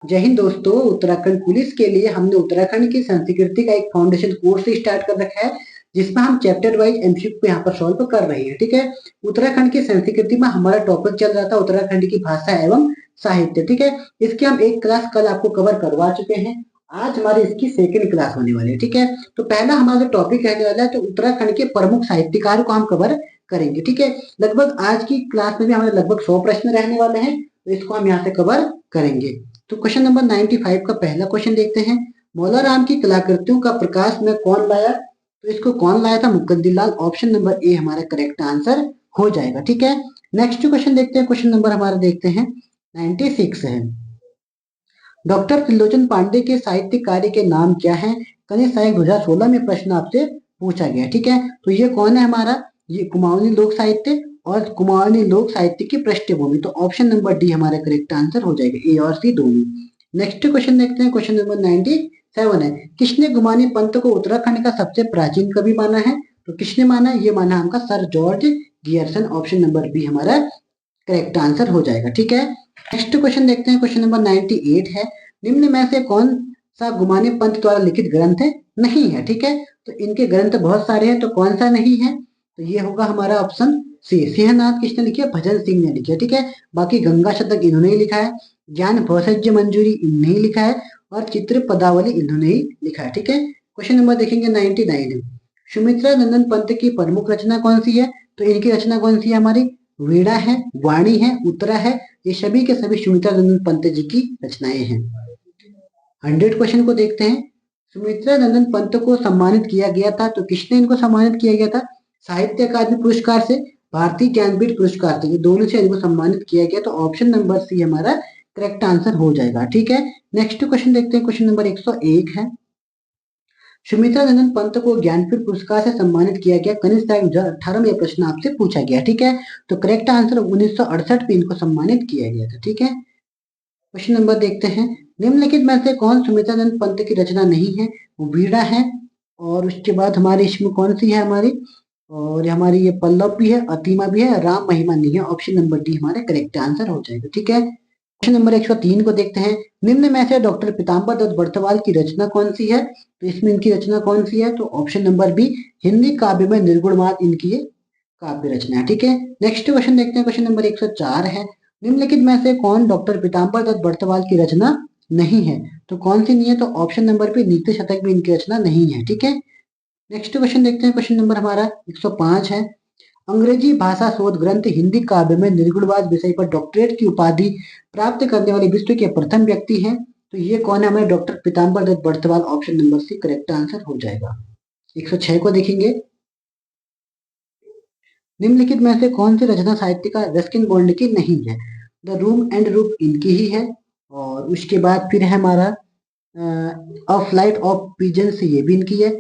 जय हिंद दोस्तों। उत्तराखंड पुलिस के लिए हमने उत्तराखंड की संस्कृति का एक फाउंडेशन कोर्स स्टार्ट कर रखा है, जिसमें हम चैप्टर वाइज एमसीक्यू यहाँ पर सॉल्व कर रहे हैं। ठीक है, उत्तराखंड की संस्कृति में हमारा टॉपिक चल रहा था उत्तराखंड की भाषा एवं साहित्य। ठीक है, इसकी हम एक क्लास कल आपको कवर करवा चुके हैं। आज हमारी इसकी सेकंड क्लास होने वाली है। ठीक है, तो पहला हमारा जो टॉपिक रहने वाला है तो उत्तराखंड के प्रमुख साहित्यकार को हम कवर करेंगे। ठीक है, लगभग आज की क्लास में भी हमारे लगभग 100 प्रश्न रहने वाले हैं, तो इसको हम यहाँ से कवर करेंगे। तो क्वेश्चन नंबर 95 का पहला क्वेश्चन देखते हैं। मौला राम की कलाकृतियों का प्रकाश में कौन लाया? तो इसको कौन लाया था? मुकद्दीलाल। ऑप्शन नंबर ए हमारा करेक्ट आंसर हो जाएगा। ठीक है, नेक्स्ट क्वेश्चन देखते हैं। क्वेश्चन नंबर हमारा देखते हैं 96 है। डॉक्टर त्रिलोचन पांडे के साहित्य कार्य के नाम क्या है? कनिष्ठ साहित्य 2016 में प्रश्न आपसे पूछा गया। ठीक है, तो ये कौन है हमारा? ये कुमाऊनी लोक साहित्य और कुमाऊनी लोक साहित्य की पृष्ठभूमि। तो ऑप्शन नंबर डी हमारा करेक्ट आंसर हो जाएगा, ए और सी दोनों। नेक्स्ट क्वेश्चन देखते हैं। क्वेश्चन नंबर 97 है। किसने गुमानी पंथ को उत्तराखंड का सबसे प्राचीन कवि माना है? तो किसने माना? ये माना हमका sir George Grierson. Option number B हमारा करेक्ट आंसर हो जाएगा। ठीक है, नेक्स्ट क्वेश्चन देखते हैं। क्वेश्चन नंबर 98 है। निम्न में से कौन सा गुमानी पंथ द्वारा लिखित ग्रंथ नहीं है? ठीक है, तो इनके ग्रंथ बहुत सारे हैं, तो कौन सा नहीं है? तो ये होगा हमारा ऑप्शन सी। सिंहनाथ किसने लिखी है? भजन सिंह ने लिखी है। ठीक है, बाकी गंगा शतक इन्होंने ही लिखा है, ज्ञान भौषज्य मंजूरी इन्होंने ही लिखा है और चित्र पदावली इन्होंने ही लिखा है। ठीक है, क्वेश्चन नंबर देखेंगे 99। सुमित्रा नंदन पंत की प्रमुख रचना कौन सी है? तो इनकी रचना कौन सी है? हमारी वीणा है, वाणी है, उत्तरा है। ये सभी के सभी सुमित्रा नंदन पंत जी की रचनाएं हैं। 100 क्वेश्चन को देखते हैं। सुमित्रा नंदन पंत को सम्मानित किया गया था, तो किसने इनको सम्मानित किया गया था? साहित्य अकादमी पुरस्कार से, भारतीय ज्ञानपीठ पुरस्कार से, ये दोनों से इनको सम्मानित किया गया। तो ऑप्शन नंबर सी हमारा करेक्ट आंसर हो जाएगा। ठीक है, नेक्स्ट क्वेश्चन देखते हैं। क्वेश्चन नंबर 101 है। सुमित्रा नंदन पंत को ज्ञानपीठ पुरस्कार से सम्मानित किया गया कनिष्ठ साहित्य 2018 में यह प्रश्न आपसे पूछा गया। ठीक है, तो करेक्ट आंसर 1968 में इनको सम्मानित किया गया था। ठीक है, क्वेश्चन नंबर देखते हैं। निम्नलिखित में से कौन सुमित्रा नंदन पंत की रचना नहीं है? वो वीणा है, और उसके बाद हमारी इसमें कौन सी है हमारी, और हमारी ये पल्लव भी है, अतिमा भी है, राम महिमा नहीं है। ऑप्शन नंबर डी हमारा करेक्ट आंसर हो जाएगा। ठीक है, क्वेश्चन नंबर 103 को देखते हैं। निम्न में से डॉक्टर पीताम्बर दत्त बर्तवाल की रचना कौन सी है? तो इसमें इनकी रचना कौन सी है? तो ऑप्शन नंबर बी हिंदी काव्य में निर्गुणवाद इनकी ये काव्य रचना है। ठीक है, नेक्स्ट क्वेश्चन देखते हैं। क्वेश्चन नंबर 104 है। निम्नलिखित में से कौन डॉक्टर पीताम्बर दत्त बर्तवाल की रचना नहीं है? तो कौन सी नहीं है? तो ऑप्शन नंबर पे नीति शतक भी इनकी रचना नहीं है। ठीक है, नेक्स्ट क्वेश्चन देखते हैं। क्वेश्चन नंबर हमारा 105 है। अंग्रेजी भाषा शोध ग्रंथ हिंदी काव्य में निर्गुणवाद विषय पर डॉक्टरेट की उपाधि प्राप्त करने वाले विश्व के प्रथम व्यक्ति हैं। तो ये कौन है? हमारे doctor Pitambar Dutt Bartwal. Option number C correct answer हो जाएगा। 106 को देखेंगे। निम्नलिखित में से कौन सी रचना साहित्यकार रस्किन बॉन्ड की नहीं है? द रूम एंड रूप इनकी ही है, और उसके बाद फिर है हमारा अ फ्लाइट ऑफ पिजन्स, ये भी इनकी है।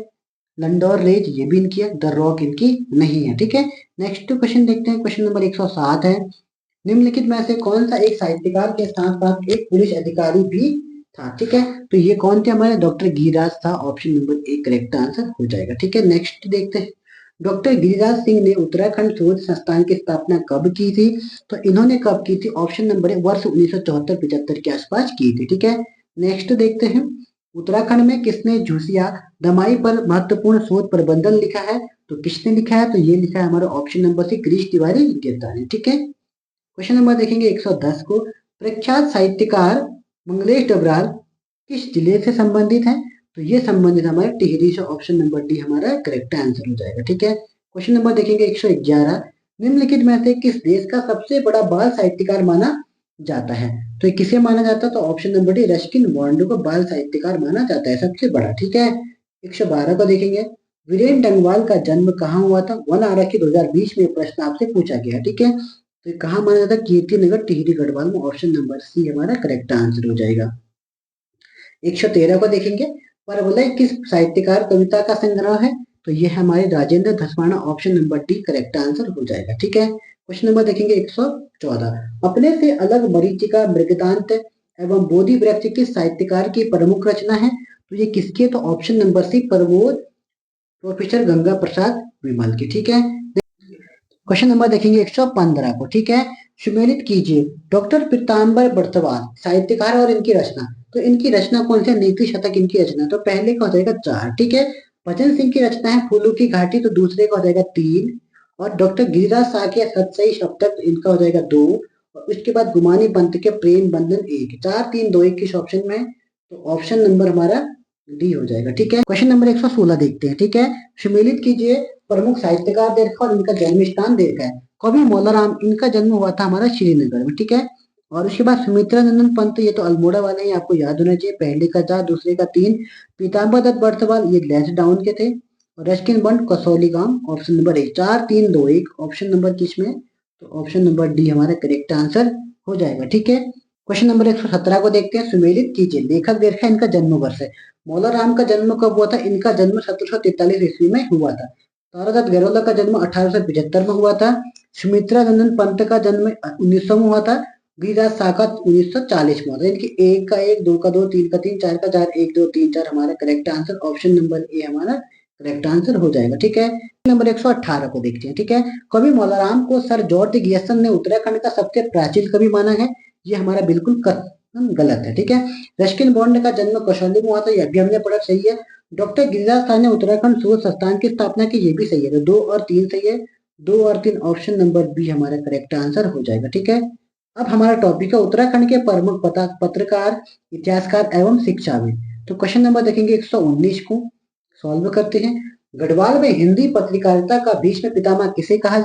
लंडोर रेज ये भी इनकी है। द रॉक इनकी नहीं है। ठीक है, नेक्स्ट क्वेश्चन देखते हैं। क्वेश्चन नंबर 107 है। निम्नलिखित में से कौन सा एक साहित्यकार के साथ साथ एक पुलिस अधिकारी भी था? ठीक है, तो ये कौन थे? हमारे डॉक्टर गिरिराज था। Option number A correct answer हो जाएगा। ठीक है, नेक्स्ट देखते हैं। डॉक्टर गिरिराज सिंह ने उत्तराखंड शोध संस्थान की स्थापना कब की थी? तो इन्होंने कब की थी? ऑप्शन नंबर है वर्ष 1974-75 के आसपास की थी। ठीक है, नेक्स्ट देखते हैं। उत्तराखंड में किसने झुसिया दमाई पर महत्वपूर्ण शोध प्रबंधन लिखा है? तो किसने लिखा है? तो ये लिखा है हमारा option number C Girish Tiwari Girdar ने। ठीक है, क्वेश्चन नंबर देखेंगे 110 को। प्रख्यात साहित्यकार मंगलेश डबराल किस जिले से संबंधित है? तो ये संबंधित हमारे टिहरी से। ऑप्शन नंबर डी हमारा करेक्ट आंसर हो जाएगा। ठीक है, क्वेश्चन नंबर देखेंगे 111। निम्नलिखित में से किस देश का सबसे बड़ा बाल साहित्यकार माना जाता है? तो ये किसे माना जाता है? तो option number D Ruskin bond को बाल साहित्यकार माना जाता है, सबसे बड़ा। ठीक है, 112 को देखेंगे। वीरेन डंगवाल का जन्म कहाँ हुआ था? वन आरक्षी 2020 में प्रश्न आपसे पूछा गया। ठीक है, तो कहाँ माना जाता है? कीर्ति नगर टिहरी गढ़वाल में। ऑप्शन नंबर सी हमारा करेक्ट आंसर हो जाएगा। 113 को देखेंगे। परवलय किस साहित्यकार कविता का संग्रह है? तो ये हमारे Rajendra Dhasmana. Option number D correct answer हो जाएगा। ठीक है, क्वेश्चन नंबर देखेंगे 114। अपने से अलग मरीचिका मृगदांत एवं बोधि वृक्ष किस साहित्यकार की प्रमुख रचना है? तो ये किसकी है? तो option number C Prabodh professor Ganga Prasad Vimal की। ठीक है, क्वेश्चन नंबर देखेंगे 115 को। ठीक है, सुमेलित कीजिए डॉक्टर पीताम्बर बर्तवाल साहित्यकार और इनकी रचना। तो इनकी रचना कौन सी है? नीति शतक इनकी रचना। तो पहले का हो जाएगा 4, ठीक है। भजन सिंह की रचना है फूलों की घाटी, तो दूसरे का हो जाएगा 3। और डॉक्टर गिरिराज शाह के सतसई सप्तक, इनका हो जाएगा 2। और उसके बाद गुमानी पंत के प्रेम बंधन 1। 4 3 2 1 किस ऑप्शन में है? तो ऑप्शन नंबर हमारा डी हो जाएगा, ठीक है। क्वेश्चन नंबर 116 देखते हैं, ठीक है। सुमेलित कीजिए प्रमुख साहित्यकार दे रखा और इनका जन्म स्थान दे रखा है। कवि मौलाराम, इनका जन्म हुआ था हमारा श्रीनगर में, ठीक है। और उसके बाद सुमित्रा नंदन पंत, ये तो अल्मोड़ा वाले हैं, आपको याद होना चाहिए। पहले का 4, दूसरे का 3। पीताम्बर दत्त बर्तवाल, ये लैंसडाउन के थे। और रस्किन बंट कसौली गांव, ऑप्शन नंबर 1। 4 3 2 1 ऑप्शन नंबर किसमें? तो ऑप्शन नंबर डी हमारा करेक्ट आंसर हो जाएगा, ठीक है। क्वेश्चन नंबर 117 को देखते हैं। सुमेलित कीजिए, लेखक दे रखा है, इनका जन्म वर्ष है। मौलाराम का जन्म कब हुआ था? इनका जन्म 1743 ईस्वी में हुआ था। तारादत्त गैरोला का जन्म 1875 में हुआ था। सुमित्रा नंदन पंत का जन्म 1900 में हुआ था। गिरिराज शाह का 1940 में हुआ था। इनकी 1 का 1, 2 का 2, 3 का 3, 4 का 4, 1 2 3 4 हमारा करेक्ट आंसर ऑप्शन नंबर ए हमारा करेक्ट आंसर हो जाएगा, ठीक है। नंबर 118 को देखते हैं, ठीक है। कवि मौलाराम को सर जॉर्ज गियसन ने उत्तराखंड का सबसे प्राचीन कवि माना है। ये हमारा बिल्कुल गलत है, ठीक है। रस्किन बॉन्ड का जन्म कौशल्य में हुआ था, यह भी हमने पढ़ा, सही है। डॉक्टर गिरिराज शाह ने उत्तराखंड शोध संस्थान की स्थापना की, ये भी सही है। तो 2 और 3 सही है। 2 और 3 ऑप्शन नंबर बी हमारा करेक्ट आंसर हो जाएगा, ठीक है। अब हमारा टॉपिक है उत्तराखंड के प्रमुख पत्रकार, इतिहासकार एवं शिक्षाविद। तो क्वेश्चन नंबर देखेंगे 119 को सॉल्व करते हैं। गढ़वाल में हिंदी पत्रकारिता का भीष्म पितामह किसे कहा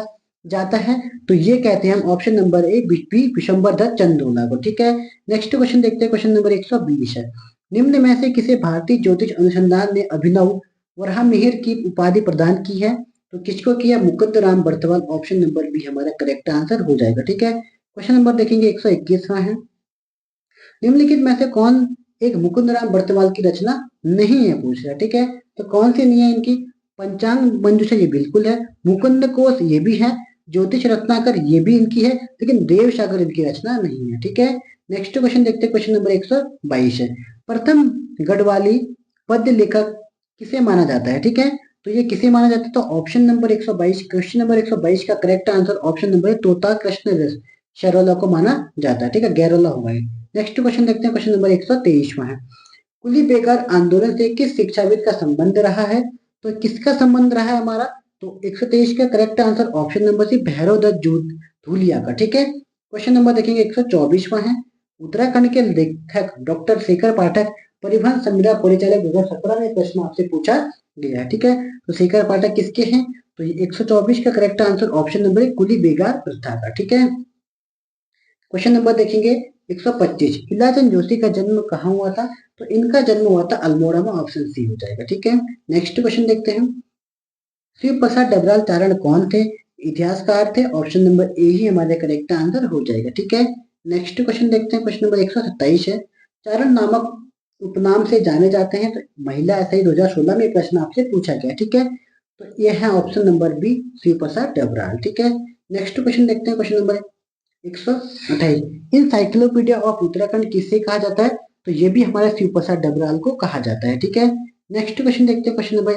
जाता है? तो ये कहते हैं हम option number A B Vishambar Dutt Chandola को, ठीक है। नेक्स्ट क्वेश्चन देखते हैं, क्वेश्चन नंबर 120 है। निम्न में से किसे भारतीय ज्योतिष अनुसंधान ने अभिनव वराहमिहिर की उपाधि प्रदान की है? तो किसको किया? Mukund Ram Bartwal, option number B हमारा करेक्ट आंसर हो जाएगा, ठीक है। क्वेश्चन नंबर देखेंगे 121वां है। निम्नलिखित में से कौन एक मुकुंद राम बर्तवाल की रचना नहीं है, पूछ रहा है, ठीक है। तो कौन सी नहीं है इनकी? पंचांग मंजूषा ये बिल्कुल है। मुकुंद कोश ये भी है। ज्योतिष रत्नाकर ये भी इनकी है, लेकिन देव सागर इनकी रचना नहीं है, ठीक है। नेक्स्ट क्वेश्चन देखते हैं, क्वेश्चन नंबर 122 है। प्रथम गढ़वाली पद्य लेखक किसे माना जाता है, ठीक है। तो ये किसे माना जाता है? तो ऑप्शन नंबर 122, क्वेश्चन नंबर 122 का करेक्ट आंसर ऑप्शन नंबर तोता कृष्ण शरोला को माना जाता है, ठीक है। गैरोला हुआ है। नेक्स्ट क्वेश्चन देखते हैं, क्वेश्चन नंबर 123वां है। कुली बेगार आंदोलन से किस शिक्षाविद का संबंध रहा है? तो किसका संबंध रहा है हमारा? तो 123 का correct answer option number C Bhairav Dutt Dhulia का, ठीक है। क्वेश्चन नंबर देखेंगे 124वां है। उत्तराखंड के लेखक डॉक्टर शेखर पाठक परिवहन संविदा परिचालक 2017 में प्रश्न आपसे पूछा गया है, ठीक है। तो शेखर पाठक किसके हैं? तो 124 का करेक्ट आंसर ऑप्शन नंबर कुली बेगार प्रथा का, ठीक है। क्वेश्चन नंबर देखेंगे 125। इलाचंद जोशी का जन्म कहाँ हुआ था? तो इनका जन्म हुआ था अल्मोड़ा में, ऑप्शन सी हो जाएगा, ठीक है। नेक्स्ट क्वेश्चन देखते हैं। शिव प्रसाद डबराल चारण कौन थे? इतिहासकार थे, ऑप्शन नंबर ए ही हमारे करेक्ट आंसर हो जाएगा, ठीक है। नेक्स्ट क्वेश्चन देखते हैं, क्वेश्चन नंबर 127 है। चारण नामक उपनाम से जाने जाते हैं, तो महिला एसआई 2016 में प्रश्न आपसे पूछा गया, ठीक है। तो यह है ऑप्शन नंबर बी शिव प्रसाद डबराल, ठीक है। नेक्स्ट क्वेश्चन देखते हैं, question number 128। Encyclopedia of Uttarakhand किससे कहा जाता है? तो ये भी हमारे शिव प्रसाद डबराल को कहा जाता है, ठीक है। नेक्स्ट क्वेश्चन देखते हैं, क्वेश्चन नंबर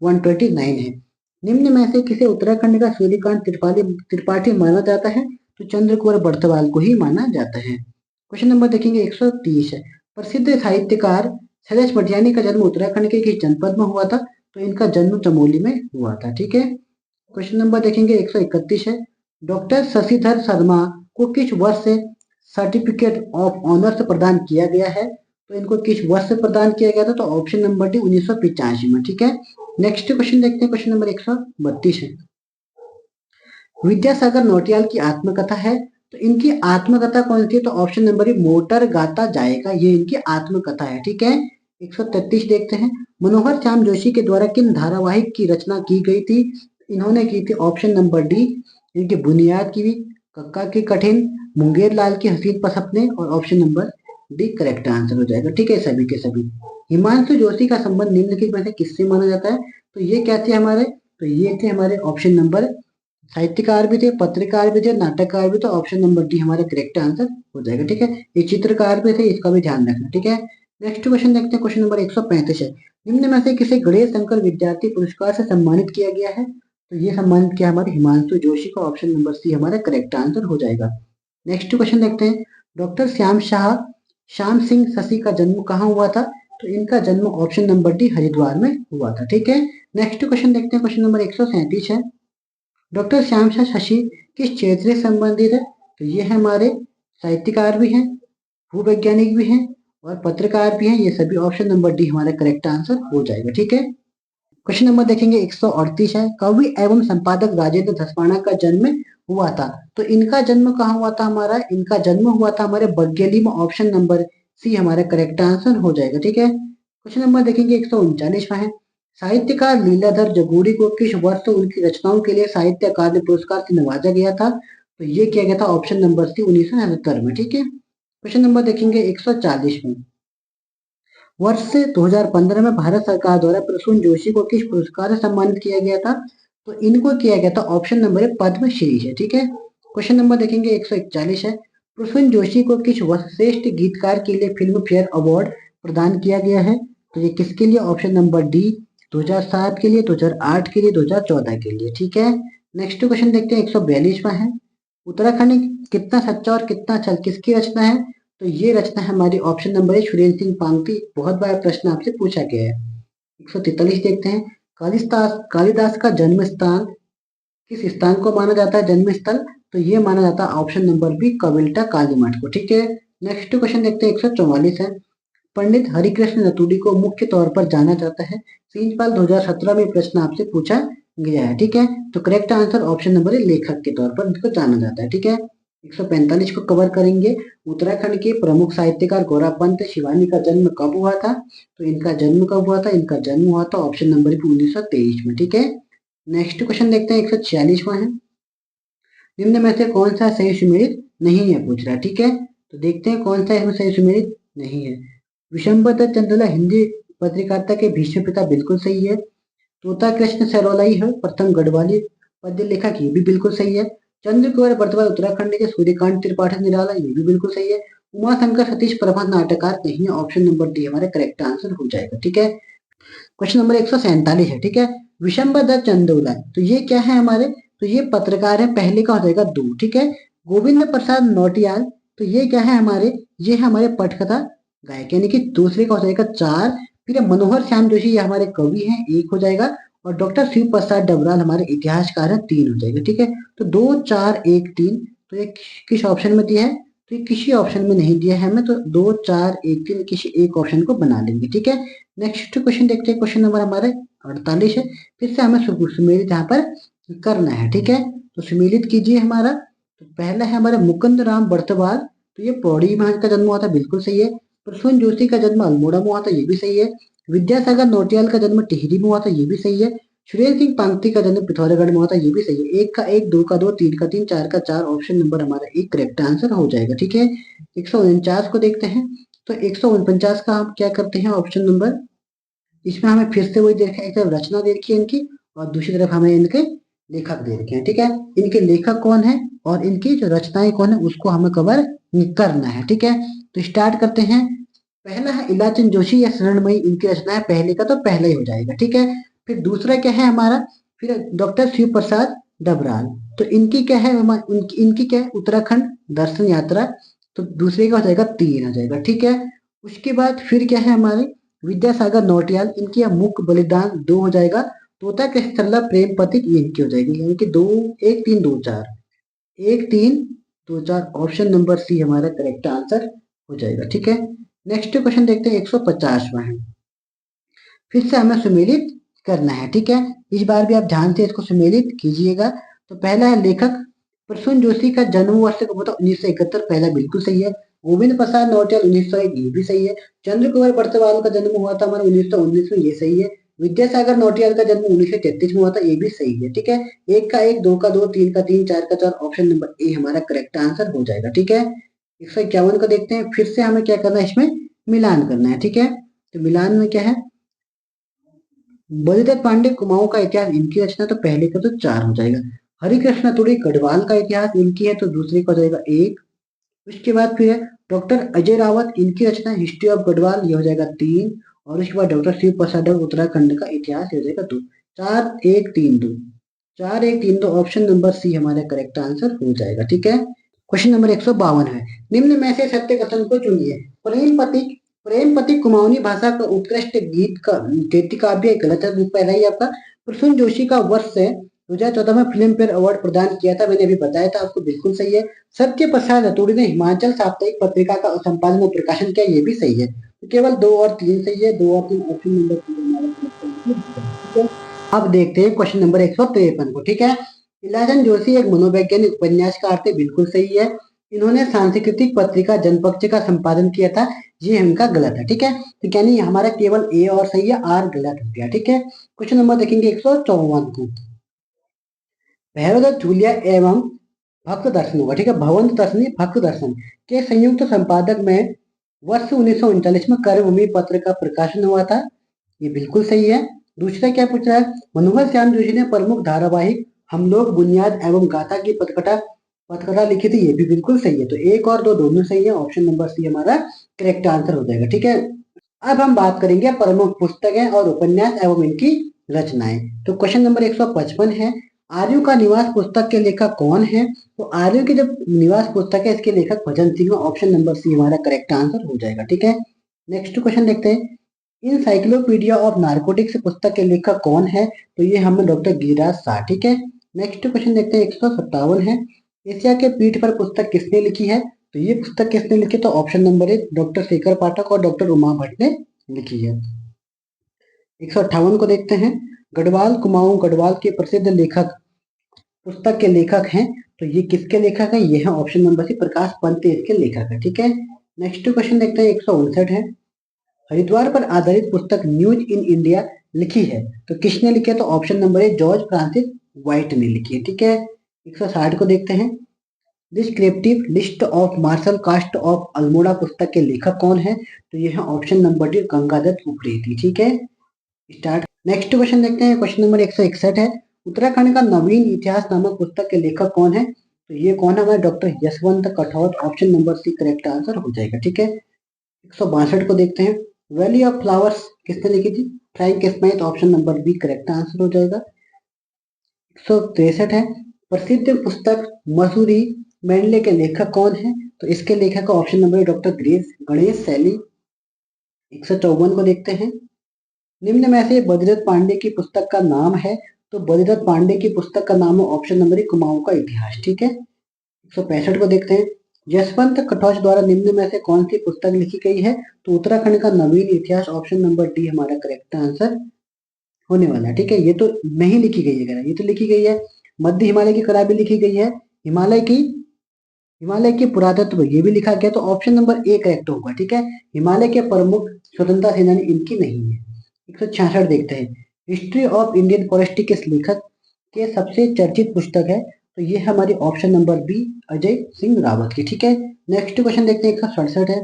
129 है। निम्न में से किसे उत्तराखंड का सूर्यकांत त्रिपाठी माना जाता है? तो चंद्रकुमार बर्तवाल को ही माना जाता है। क्वेश्चन नंबर देखेंगे 130 है। प्रसिद्ध साहित्यकार शैलेश मटियानी का जन्म उत्तराखंड के किस जनपद में हुआ था? तो इनका जन्म चमोली में हुआ था, ठीक है। क्वेश्चन नंबर देखेंगे 131 है। डॉक्टर शशिधर शर्मा को किस वर्ष से सर्टिफिकेट ऑफ ऑनर्स प्रदान किया गया है? तो इनको किस वर्ष से प्रदान किया गया था? तो ऑप्शन नंबर डी 1985 में, ठीक है। नेक्स्ट क्वेश्चन देखते हैं, क्वेश्चन नंबर 132 है। विद्यासागर नौटियाल की आत्मकथा है, तो इनकी आत्मकथा कौन सी है? तो ऑप्शन नंबर ए मोटर गाता जाएगा, ये इनकी आत्मकथा है, ठीक है। 133 देखते हैं। मनोहर श्याम जोशी के द्वारा किन धारावाहिक की रचना की गई थी? इन्होंने की थी ऑप्शन नंबर डी इनकी बुनियाद की, कक्का की कठिन, मुंगेर लाल की हसीन पसपने, और option number D correct answer हो जाएगा, ठीक है, सभी के सभी। हिमांशु जोशी का संबंध निम्नलिखित में से किससे माना जाता है? तो ये क्या थे हमारे? तो ये थे हमारे ऑप्शन नंबर साहित्यकार भी थे, पत्रकार भी थे, नाटककार भी थे, ऑप्शन नंबर डी हमारा करेक्ट आंसर हो जाएगा, ठीक है। ये चित्रकार भी थे, इसका भी ध्यान रखना, ठीक है। नेक्स्ट क्वेश्चन देखते हैं, क्वेश्चन नंबर 135 है। निम्न में से किसे गणेश शंकर विद्यार्थी पुरस्कार से सम्मानित किया गया है? तो ये सम्मानित किया हमारे हिमांशु जोशी को, ऑप्शन नंबर सी हमारा करेक्ट आंसर हो जाएगा। नेक्स्ट क्वेश्चन देखते हैं, डॉक्टर श्याम सिंह शशि का जन्म कहाँ हुआ था? तो इनका जन्म ऑप्शन नंबर डी हरिद्वार में हुआ था। ठीक है, नेक्स्ट क्वेश्चन देखते हैं, क्वेश्चन नंबर 137 है, डॉक्टर श्याम शाह शशि किस क्षेत्र से संबंधित है? तो ये हमारे साहित्यकार भी हैं, भूवैज्ञानिक भी हैं और पत्रकार भी हैं। ये सभी ऑप्शन नंबर डी हमारा करेक्ट आंसर हो जाएगा। ठीक है, क्वेश्चन नंबर देखेंगे 138 है, कवि एवं संपादक राजेंद्र धस्माना का जन्म हुआ था? तो इनका जन्म कहाँ हुआ था? हमारा इनका जन्म हुआ था हमारे बघेली में, ऑप्शन नंबर सी हमारा करेक्ट आंसर हो जाएगा। ठीक है, क्वेश्चन नंबर देखेंगे 139वां है, साहित्यकार लीलाधर जगूड़ी को किस वर्ष उनकी रचनाओं के लिए साहित्य अकादमी पुरस्कार से नवाजा गया था? तो ये किया गया था ऑप्शन नंबर सी 1977 में। ठीक है, क्वेश्चन नंबर देखेंगे 140 में, वर्ष 2015 में भारत सरकार द्वारा प्रसून जोशी को किस पुरस्कार से सम्मानित किया गया था? तो इनको किया गया था ऑप्शन नंबर पद्मश्री है। ठीक है, क्वेश्चन नंबर देखेंगे 141 है, प्रसून जोशी को किस वर्ष श्रेष्ठ गीतकार के लिए फिल्म फेयर अवार्ड प्रदान किया गया है? तो ये किसके लिए? ऑप्शन नंबर डी 2007 के लिए, 2008 के लिए, 2014 के लिए। ठीक है, नेक्स्ट क्वेश्चन देखते हैं 142वां है, उत्तराखंड कितना सच्चा और कितना छल किसकी रचना है? तो ये रचना हमारी ऑप्शन नंबर है सुरेंद्र सिंह पांगती। बहुत बार प्रश्न आपसे पूछा गया है। 143 देखते हैं, कालिदास का जन्म स्थान किस स्थान को माना जाता है जन्म स्थल? तो ये माना जाता है ऑप्शन नंबर बी कविल्टा कालीमठ को। ठीक है, नेक्स्ट क्वेश्चन देखते हैं 144 है, पंडित हरिकृष्ण रतूड़ी को मुख्य तौर पर जाना जाता है? सींचपाल 2017 में प्रश्न आपसे पूछा गया है। ठीक है, तो करेक्ट आंसर ऑप्शन नंबर है लेखक के तौर पर इनको जाना जाता है। ठीक है, 145 को कवर करेंगे, उत्तराखंड के प्रमुख साहित्यकार गौरापंत शिवानी का जन्म कब हुआ था? तो इनका जन्म कब हुआ था? इनका जन्म हुआ था ऑप्शन नंबर 1923 में। ठीक है, नेक्स्ट क्वेश्चन देखते हैं 146वां है, निम्न में से कौन सा सही सुमेलित नहीं है पूछ रहा है। ठीक है, तो देखते हैं कौन सा इसमें सही सुमेलित नहीं है। विशंबरदत्त चंद्रला हिंदी पत्रकारिता के भीष्म पिता, बिल्कुल सही है। तोता कृष्ण सरोलाई है प्रथम गढ़वाली पद्य लेखक, ये भी बिल्कुल सही है। चंद्र कुंवर बर्तवाल उत्तराखंड के सूर्यकांत त्रिपाठी निराला, ये भी बिल्कुल सही है। उमा शंकर सतीश प्रबंध नाटककार नहीं है, ऑप्शन नंबर डी हमारा करेक्ट आंसर हो जाएगा। ठीक है, क्वेश्चन नंबर 147 है। ठीक है, विशंबरदत्त चंदोला, तो ये क्या है हमारे? तो ये पत्रकार है, पहले का हो जाएगा 2। ठीक है, गोविंद प्रसाद नौटियाल, तो ये क्या है हमारे? ये है हमारे पटकथा गायक, यानी कि दूसरे का हो जाएगा 4। फिर मनोहर श्याम जोशी, ये हमारे कवि हैं, 1 हो जाएगा। और डॉक्टर शिव प्रसाद डबराल हमारे इतिहासकार है, 3 हो जाएगा। ठीक है, तो 2 4 1 3, तो ये किस ऑप्शन में दिया है? तो ये किसी ऑप्शन में नहीं दिया है हमें, तो 2 4 1 3 किसी एक ऑप्शन को बना लेंगे। ठीक है, नेक्स्ट क्वेश्चन देखते हैं, क्वेश्चन नंबर हमारे 48 है, फिर से हमें सुमेलित यहाँ पर करना है। ठीक है, तो सुमेलित कीजिए हमारा। तो पहला है हमारा मुकुंद राम बर्तवाल, तो ये पौड़ी में का जन्म हुआ था, बिल्कुल सही है। प्रसून जोशी का जन्म अल्मोड़ा में हुआ था, ये भी सही है। विद्यासागर नौटियाल का जन्म टिहरी में हुआ था, ये भी सही है। सुरेंद्र सिंह पांगती का जन्म पिथौरागढ़ में हुआ था, ये भी सही है। 1 का 1, 2 का 2, 3 का 3, 4 का 4, ऑप्शन नंबर हमारा 1 करेक्ट आंसर हो जाएगा। ठीक है, 149 को देखते हैं, तो 149 का हम क्या करते हैं ऑप्शन नंबर, इसमें हमें फिर से वही देखा, एक तरफ रचना दे रखी है इनकी और दूसरी तरफ हमें इनके लेखक दे रखे हैं। ठीक है, इनके लेखक कौन है और इनकी जो रचनाएं कौन है उसको हमें कवर करना है। ठीक है, तो स्टार्ट करते हैं। पहला है इलाचंद जोशी या शरणमयी, इनकी रचना है, पहले का तो पहला ही हो जाएगा। ठीक है, फिर दूसरा क्या है हमारा, फिर डॉक्टर शिव प्रसाद डबराल, तो इनकी क्या है, इनकी क्या है, उत्तराखंड दर्शन यात्रा, तो दूसरे का हो जाएगा 3 हो जाएगा। ठीक है, उसके बाद फिर क्या है हमारे विद्यासागर नौटियाल, इनकी मुख बलिदान 2 हो जाएगा। तोता कृष्णचंद्र प्रेम पथिक, ये इनकी हो जाएगी, यानी कि 2 1 3 2 4, 1 3 2 4, ऑप्शन नंबर सी हमारा करेक्ट आंसर हो जाएगा। ठीक है, नेक्स्ट क्वेश्चन देखते हैं 150वां है, फिर से हमें सुमेलित करना है। ठीक है, इस बार भी आप ध्यान से इसको सुमेलित कीजिएगा। तो पहला है लेखक, प्रसून जोशी का जन्म वर्ष मतलब 1971, पहला बिल्कुल सही है। गोविंद प्रसाद नौटियाल 1901, ये भी सही है। चंद्र कुंवर बर्तवाल का जन्म हुआ था हमारा 1919 में, ये सही है। विद्यासागर नौटियाल का जन्म 1933 में हुआ था, ये भी सही है। ठीक है, 1 का 1, 2 का 2, 3 का 3, 4 का 4, ऑप्शन नंबर ए हमारा करेक्ट आंसर हो जाएगा। ठीक है, 151 को देखते हैं, फिर से हमें क्या करना है, इसमें मिलान करना है। ठीक है, तो मिलान में क्या है, बलिदत्त पांडे कुमाऊं का इतिहास, इनकी रचना, तो पहले का तो 4 हो जाएगा। हरिकृष्ण तुड़ी गढ़वाल का इतिहास, इनकी है, तो दूसरे का हो जाएगा 1। उसके बाद फिर है डॉक्टर अजय रावत, इनकी रचना हिस्ट्री ऑफ गढ़वाल, ये हो जाएगा 3। और उसके बाद डॉक्टर शिव प्रसाद उत्तराखंड का इतिहास, ये हो जाएगा 2। 4 1 3 2, 4 1 3 2, ऑप्शन नंबर सी हमारा करेक्ट आंसर हो जाएगा। ठीक है, क्वेश्चन नंबर 152 है, निम्न में से सत्य कथन को चुनिए। प्रेमपति कुमाऊनी भाषा का उत्कृष्ट गीत काव्य गलत है, पहला ही आपका। प्रसून जोशी का वर्ष है 2014 में फिल्म फेयर अवार्ड प्रदान किया था, मैंने अभी बताया था आपको, बिल्कुल सही है। सत्य प्रसाद रतूड़ी ने हिमाचल साप्ताहिक पत्रिका का संपादन और प्रकाशन किया, ये भी सही है। तो केवल 2 और 3 सही है, 2 और 3 ऑप्शन नंबर 3 हमारा। अब देखते हैं क्वेश्चन नंबर 153 को, ठीक है। इलाजन जोशी एक मनोवैज्ञानिक उपन्यासकार थे, बिल्कुल सही है। इन्होंने सांस्कृतिक पत्रिका जनपक्ष का संपादन किया था, ये इनका गलत है, ठीक है। तो यानी हमारा केवल ए और सही है, आर गलत हो गया, ठीक है। क्वेश्चन नंबर देखेंगे 154 को, भैरवदत्त झूलिया एवं भक्त दर्शन होगा, ठीक है। भवंत दर्शनी भक्त दर्शन के संयुक्त संपादक में वर्ष 1939 में कर्मभूमि पत्र का प्रकाशन हुआ था, ये बिल्कुल सही है। दूसरा क्या पूछ रहा है, मनोहर श्याम जोशी ने प्रमुख धारावाहिक हम लोग बुनियाद एवं गाथा की पटकथा लिखी थी, ये भी बिल्कुल सही है। तो एक और दो दोनों सही है, ऑप्शन नंबर सी हमारा करेक्ट आंसर हो जाएगा, ठीक है। अब हम बात करेंगे प्रमुख पुस्तकें और उपन्यास एवं इनकी रचनाएं। तो क्वेश्चन नंबर 155 है, आर्यों का निवास पुस्तक के लेखक कौन है? तो आर्यों की जब निवास पुस्तक है, इसके लेखक भजन सिंह, ऑप्शन नंबर सी हमारा करेक्ट आंसर हो जाएगा, ठीक है। नेक्स्ट क्वेश्चन देखते हैं, इनसाइक्लोपीडिया ऑफ नार्कोटिक्स पुस्तक के लेखक कौन है? तो ये हम डॉक्टर गिरिराज शाह, ठीक है। नेक्स्ट क्वेश्चन देखते हैं 157 है, एशिया के पीठ पर पुस्तक किसने लिखी है? तो ये पुस्तक किसने लिखी? तो ऑप्शन नंबर 1 डॉक्टर शेखर पाठक और डॉक्टर उमा भट्ट ने लिखी है। 158 को देखते हैं, गढ़वाल कुमाऊं गढ़वाल के प्रसिद्ध लेखक पुस्तक के लेखक हैं, तो ये किसके लेखक है? ये है ऑप्शन नंबर सी प्रकाश पंत इसके लेखक है, ठीक है। नेक्स्ट क्वेश्चन देखते हैं 159 है, हरिद्वार पर आधारित पुस्तक न्यूज इन इंडिया लिखी है, तो किसने लिखी है? तो option number 1 George Francis White ने लिखी है, ठीक है। 160 को देखते हैं, descriptive list of martial caste of Almora पुस्तक के लेखक कौन है? तो ये है option number D Gangadatt Upreti, ठीक है। स्टार्ट। नेक्स्ट क्वेश्चन देखते हैं, क्वेश्चन नंबर 161 है, उत्तराखंड का नवीन इतिहास नामक पुस्तक के लेखक कौन है? तो ये कौन है? हमारे doctor Yashwant Kathot, option number C correct answer हो जाएगा, ठीक है। 162 को देखते हैं, वैली ऑफ फ्लावर्स किसने लिखी थी? Frank Smith, option number B correct answer हो जाएगा। 163 है, प्रसिद्ध पुस्तक मसूरी मेंडले के लेखक कौन है? तो इसके लेखक का ऑप्शन नंबर डॉक्टर गणेश शैली। 154 को देखते हैं, निम्न में से बद्रीदत्त पांडे की पुस्तक का नाम है? तो बद्रीदत्त पांडे की पुस्तक का नाम है ऑप्शन नंबर कुमाऊं का इतिहास, ठीक है। 165 को देखते हैं, यशवंत कठोच द्वारा निम्न में से कौन सी पुस्तक लिखी गई है? तो उत्तराखंड का नवीन इतिहास, ऑप्शन नंबर डी हमारा करेक्ट आंसर होने वाला है, ठीक है। ये तो नहीं लिखी गई है, ये तो लिखी गई है, मध्य हिमालय की कला भी लिखी गई है, हिमालय की पुरातत्व ये भी लिखा गया, तो ऑप्शन नंबर ए करेक्ट होगा, ठीक है। हिमालय के प्रमुख स्वतंत्रता सेनानी इनकी नहीं है। 166 देखते हैं, हिस्ट्री ऑफ इंडियन फॉरेस्ट किस लेखक के सबसे चर्चित पुस्तक है? तो ये हमारी option number B Ajay Singh Rawat की, ठीक है। नेक्स्ट क्वेश्चन देखते हैं 167 है,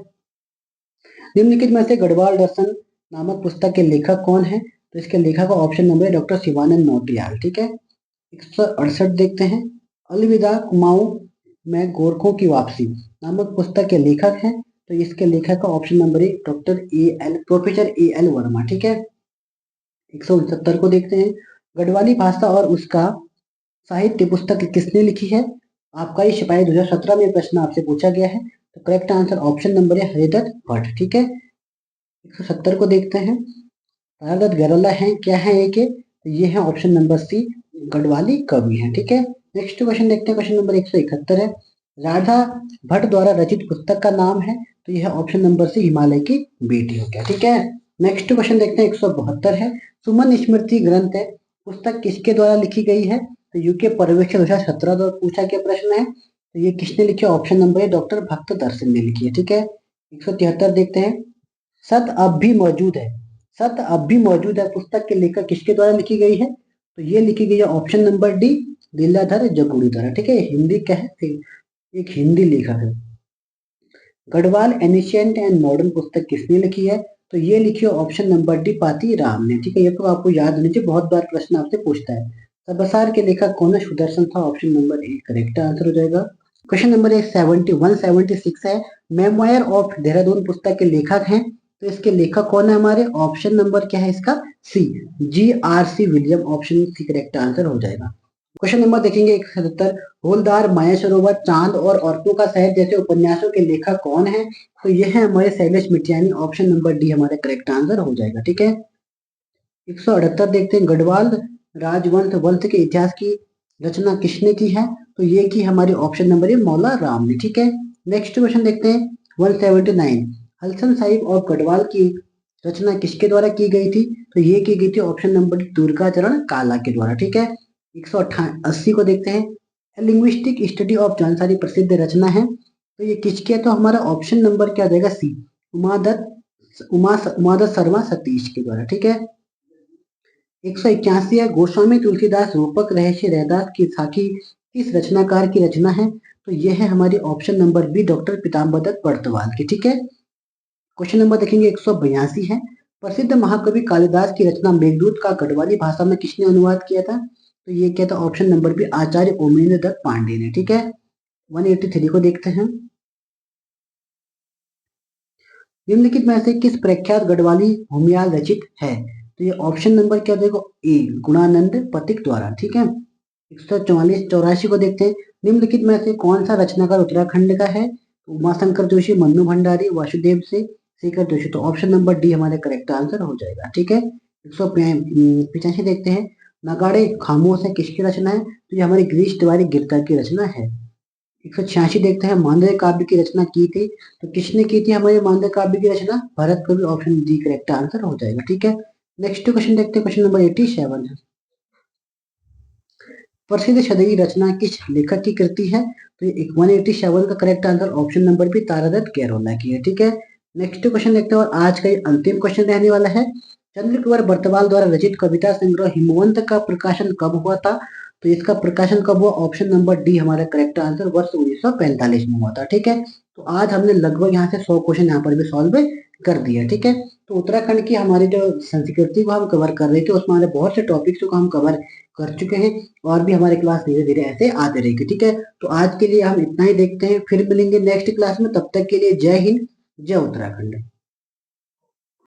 निम्नलिखित में से गढ़वाल दर्शन नामक पुस्तक के लेखक कौन है? तो इसके लेखक का ऑप्शन नंबर है डॉक्टर शिवानंद नौटियाल, ठीक है। 168 देखते हैं, अलविदा कुमाऊं में गोरखों की वापसी नामक पुस्तक के लेखक हैं, तो इसके लेखक का ऑप्शन नंबर है प्रोफेसर ए एल वर्मा, ठीक है। 169 को देखते हैं, गढ़वाली भाषा और उसका साहित्य पुस्तक किसने लिखी है? आपका ये सिपाही 2017 में प्रश्न आपसे पूछा गया है, तो करेक्ट आंसर ऑप्शन नंबर है हरिदत्त भट्ट, ठीक है। 170 को देखते हैं, भारत गैरोला है क्या है एक? तो ये है ऑप्शन नंबर सी गढ़वाली कवि है, ठीक है। नेक्स्ट क्वेश्चन देखते हैं, क्वेश्चन नंबर 171 है, राधा भट्ट द्वारा रचित पुस्तक का नाम है? तो यह ऑप्शन नंबर सी हिमालय की बेटी हो गया, ठीक है। नेक्स्ट क्वेश्चन देखते हैं 172 है, सुमन स्मृति ग्रंथ है पुस्तक किसके द्वारा लिखी गई है? तो यूके पर्यवेक्षक 2017 द्वारा पूछा गया प्रश्न है, तो ये किसने लिखी है? ऑप्शन नंबर है डॉक्टर भक्त दर्शन ने लिखी है, ठीक है। 173 देखते हैं, सत अब भी मौजूद है, सत अब भी मौजूद है पुस्तक के लेखक किसके द्वारा लिखी गई है? तो ये लिखी गई है option number D Leeladhar Jaguri द्वारा, ठीक है। हिंदी क्या है? एक हिंदी लेखक है। गढ़वाल एनिशियंट एंड मॉडर्न पुस्तक किसने लिखी है? तो ये लिखी है ऑप्शन नंबर डी पाती राम ने, ठीक है। ये तो आपको याद होनी चाहिए, बहुत बार प्रश्न आपसे पूछता है। सबसार के लेखक कौन है? सुदर्शन था, option number A correct answer हो जाएगा। क्वेश्चन नंबर 176 है, मेमोयर ऑफ देहरादून पुस्तक के लेखक हैं, तो इसके लेखक कौन है हमारे? ऑप्शन नंबर क्या है इसका? C GRC William, option C correct answer हो जाएगा। क्वेश्चन नंबर देखेंगे 177। हवलदार, माया सरोवर, चांद और औरतों का शहर जैसे उपन्यासों के लेखक कौन है? तो ये है हमारे शैलेश मिटियानी। ऑप्शन नंबर डी हमारा करेक्ट आंसर हो जाएगा। ठीक है। 178 देखते हैं। गढ़वाल राजवंश वंश के इतिहास की रचना किसने की है? तो ये की हमारी ऑप्शन नंबर ए मौला राम ने। ठीक है। नेक्स्ट क्वेश्चन देखते हैं 179। हलसन साहिब और गढ़वाल की रचना किसके द्वारा की गई थी? तो ये की गई थी ऑप्शन नंबर डी दुर्गाचरण काला के द्वारा। ठीक है। 180 को देखते हैं। लिंग्विस्टिक स्टडी ऑफ जानसारी प्रसिद्ध रचना है, तो ये किसकी है? तो हमारा ऑप्शन नंबर क्या जाएगा? सी उमादत्त शर्मा सतीश के द्वारा। ठीक है। 181 है। गोस्वामी तुलसीदास रूपक रहस्य रहदास की साखी किस रचनाकार की रचना है? तो यह है हमारी option number B doctor Pitambar Dutt Bartwal की। ठीक है। क्वेश्चन नंबर देखेंगे 182 है। प्रसिद्ध महाकवि कालिदास की रचना मेघदूत का गढ़वाली भाषा में किसने अनुवाद किया था? तो ये क्या था? ऑप्शन नंबर बी आचार्य ओमेंद्र दत्त पांडे ने। ठीक है। 183 को देखते हैं। निम्नलिखित में से किस प्रख्यात गढ़वाली भूमियाल रचित है? तो ये ऑप्शन नंबर क्या देखो? ए गुणानंद पथिक द्वारा। ठीक है। 144 को देखते हैं। निम्नलिखित में से कौन सा रचनाकार उत्तराखंड का है? उमाशंकर जोशी, मन्नू भंडारी, वासुदेव से शेखर जोशी। तो ऑप्शन नंबर डी हमारे करेक्ट आंसर हो जाएगा। ठीक है। 185 देखते हैं। नगाड़े खामोश है किसकी रचना है? तो ये हमारी गिरीश तिवारी गिरकर की रचना है। 186 देखते हैं। मानदेय काव्य की रचना की थी, तो किसने की थी हमारे मानदेय काव्य की रचना? भरत कवि। ऑप्शन डी करेक्ट आंसर हो जाएगा। ठीक है। नेक्स्ट क्वेश्चन देखते हैं। क्वेश्चन नंबर 87 है। प्रसिद्ध सदई रचना किस लेखक की कृति है? तो 187 का correct answer option number B Taradatt Gairola की है। ठीक है। नेक्स्ट क्वेश्चन देखते हैं और आज का ये अंतिम क्वेश्चन रहने वाला है। चंद्रकुमार बर्तवाल द्वारा रचित कविता संग्रह हिमवंत का प्रकाशन कब हुआ था? तो इसका प्रकाशन कब हुआ? ऑप्शन नंबर डी हमारा करेक्ट आंसर वर्ष 1945 में हुआ था। ठीक है। तो आज हमने लगभग यहाँ से 100 क्वेश्चन यहाँ पर भी सॉल्व कर दिया। ठीक है। तो उत्तराखंड की हमारी जो संस्कृति को हम कवर कर रहे थे उसमें हमारे बहुत से टॉपिक्स को हम कवर कर चुके हैं और भी हमारे क्लास धीरे धीरे ऐसे आते रहेगी। ठीक है। तो आज के लिए हम इतना ही देखते हैं, फिर मिलेंगे नेक्स्ट क्लास में। तब तक के लिए जय हिंद, जय उत्तराखंड।